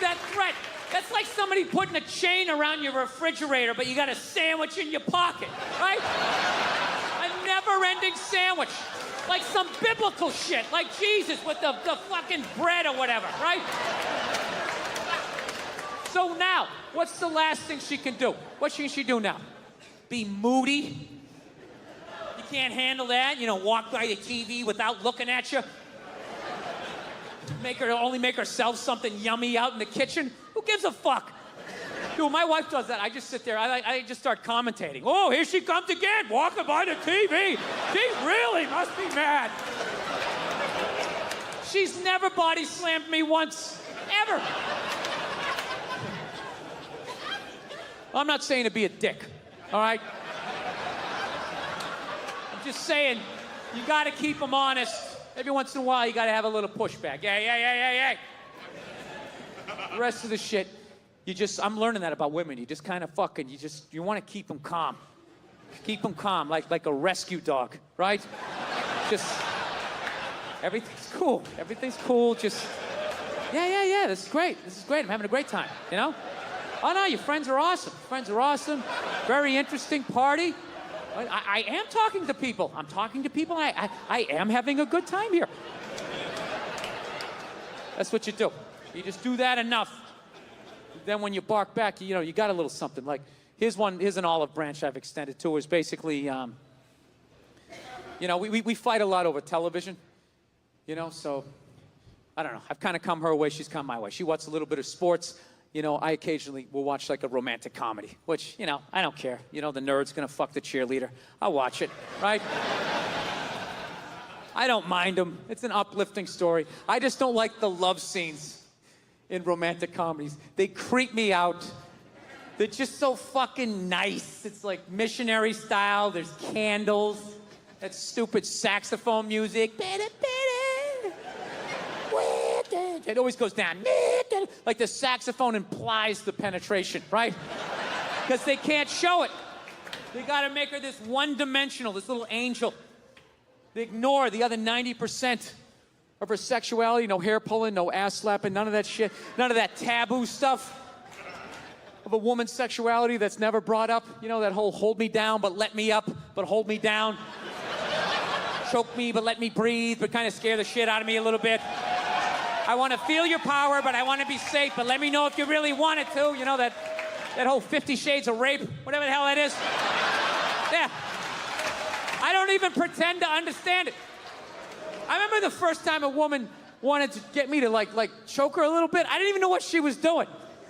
that threat. That's like somebody putting a chain around your refrigerator, but you got a sandwich in your pocket, right? A never-ending sandwich. Like some biblical shit, like Jesus with the fucking bread or whatever, right? So now, what's the last thing she can do? What can she do now? Be moody? You can't handle that? You know, walk by the TV without looking at you? Only make herself something yummy out in the kitchen? Who gives a fuck? Dude, my wife does that. I just sit there. I just start commentating. Oh, here she comes again, walking by the TV. She really must be mad. She's never body slammed me once, ever. I'm not saying to be a dick, all right? I'm just saying you got to keep them honest. Every once in a while, you got to have a little pushback. Yeah. The rest of the shit, I'm learning that about women. You just kind of fucking, you want to keep them calm. Keep them calm, like a rescue dog, right? Just, everything's cool. Everything's cool. Just, yeah. This is great. I'm having a great time, you know? Oh, no, your friends are awesome. Friends are awesome. Very interesting party. I am talking to people. I'm talking to people. I am having a good time here. That's what you do. You just do that enough. Then when you bark back, you got a little something. Like, here's an olive branch I've extended to. Is basically, we fight a lot over television. So, I don't know. I've kind of come her way. She's come my way. She watches a little bit of sports. I occasionally will watch like a romantic comedy, which, I don't care. The nerd's gonna fuck the cheerleader. I'll watch it, right? I don't mind them. It's an uplifting story. I just don't like the love scenes in romantic comedies. They creep me out. They're just so fucking nice. It's like missionary style. There's candles. That stupid saxophone music. It always goes down. Like the saxophone implies the penetration, right? Because they can't show it. They gotta make her this one-dimensional, this little angel. They ignore the other 90% of her sexuality. No hair pulling, no ass slapping, none of that shit. None of that taboo stuff of a woman's sexuality that's never brought up. That whole hold me down, but let me up, but hold me down. Choke me, but let me breathe, but kind of scare the shit out of me a little bit. I want to feel your power, but I want to be safe, but let me know if you really want it to. That whole 50 Shades of Rape, whatever the hell that is. Yeah. I don't even pretend to understand it. I remember the first time a woman wanted to get me to like choke her a little bit. I didn't even know what she was doing.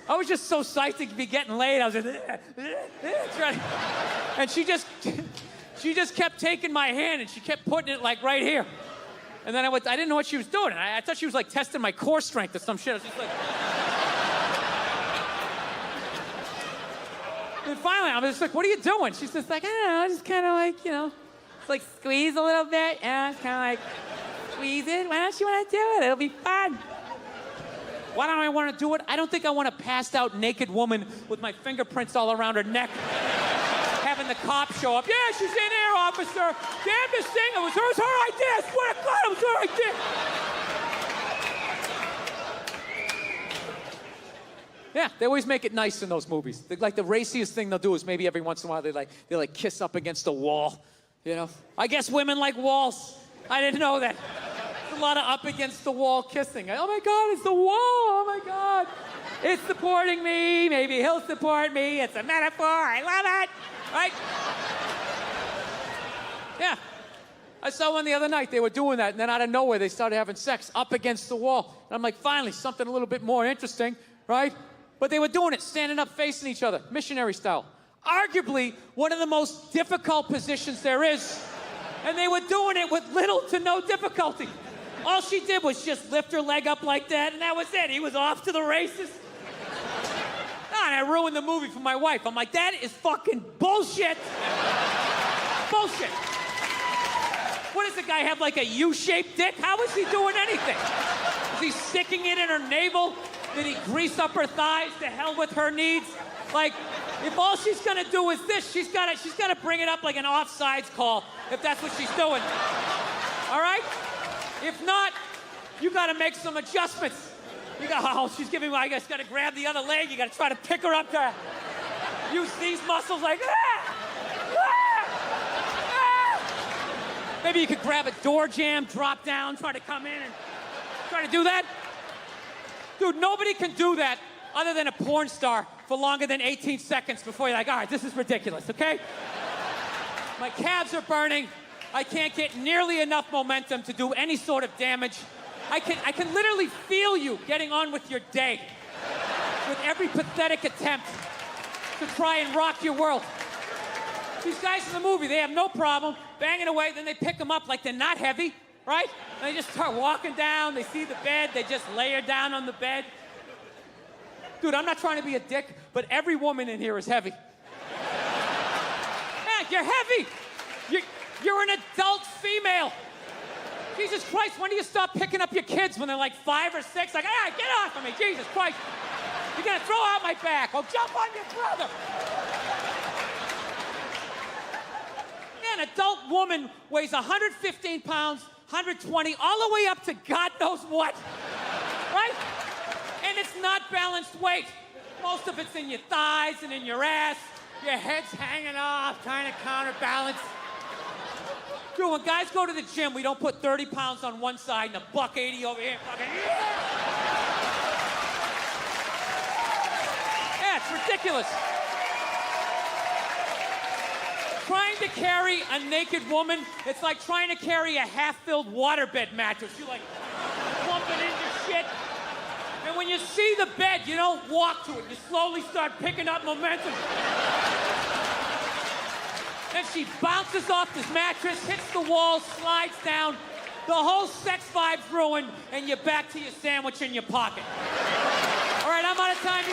I was just so psyched to be getting laid. I was just, trying. And she just kept taking my hand and she kept putting it like right here. And then I didn't know what she was doing. And I thought she was like testing my core strength or some shit. I was just like... And finally, I was just like, what are you doing? She's just like, I don't know, just kind of like, it's like squeeze a little bit. Yeah, it's kind of like, squeeze it. Why don't you want to do it? It'll be fun. Why don't I want to do it? I don't think I want a passed out naked woman with my fingerprints all around her neck. Having the cops show up. Yeah, she's in there, officer. Damn this thing. It was her idea. I swear to God, it was her idea. Yeah, they always make it nice in those movies. Like the raciest thing they'll do is maybe every once in a while they kiss up against a wall. I guess women like walls. I didn't know that. There's a lot of up against the wall kissing. Oh my God, it's the wall. Oh my God. It's supporting me. Maybe he'll support me. It's a metaphor. I love it. Right? Yeah. I saw one the other night. They were doing that, and then out of nowhere, they started having sex up against the wall. And I'm like, finally, something a little bit more interesting, right? But they were doing it, standing up, facing each other, missionary style. Arguably, one of the most difficult positions there is. And they were doing it with little to no difficulty. All she did was just lift her leg up like that, and that was it. He was off to the races. And I ruined the movie for my wife. I'm like, that is fucking bullshit. Bullshit. What does the guy have, like a U-shaped dick? How is he doing anything? Is he sticking it in her navel? Did he grease up her thighs? To hell with her needs? Like, if all she's gonna do is this, she's gotta bring it up like an offsides call, if that's what she's doing. All right? If not, you gotta make some adjustments. You got, oh, she's giving me, I guess, gotta grab the other leg. You gotta try to pick her up to use these muscles like, ah! Ah! Maybe you could grab a door jamb, drop down, try to come in and try to do that. Dude, nobody can do that other than a porn star for longer than 18 seconds before you're like, all right, this is ridiculous, okay? My calves are burning. I can't get nearly enough momentum to do any sort of damage. I can literally feel you getting on with your day with every pathetic attempt to try and rock your world. These guys in the movie, they have no problem banging away, then they pick them up like they're not heavy, right? And they just start walking down, they see the bed, they just lay her down on the bed. Dude, I'm not trying to be a dick, but every woman in here is heavy. Man, you're heavy. You're an adult female. Jesus Christ, when do you stop picking up your kids when they're like 5 or 6? Like, hey, get off of me, Jesus Christ. You're gonna throw out my back. Oh, jump on your brother. An adult woman weighs 115 pounds, 120, all the way up to God knows what, right? And it's not balanced weight. Most of it's in your thighs and in your ass. Your head's hanging off, trying to counterbalance. Dude, when guys go to the gym, we don't put 30 pounds on one side and a $180 over here. Fucking, yeah, it's ridiculous. Trying to carry a naked woman, it's like trying to carry a half-filled waterbed mattress. You like plump it into shit. And when you see the bed, you don't walk to it. You slowly start picking up momentum. And she bounces off this mattress, hits the wall, slides down. The whole sex vibe's ruined, and you're back to your sandwich in your pocket. All right, I'm out of time.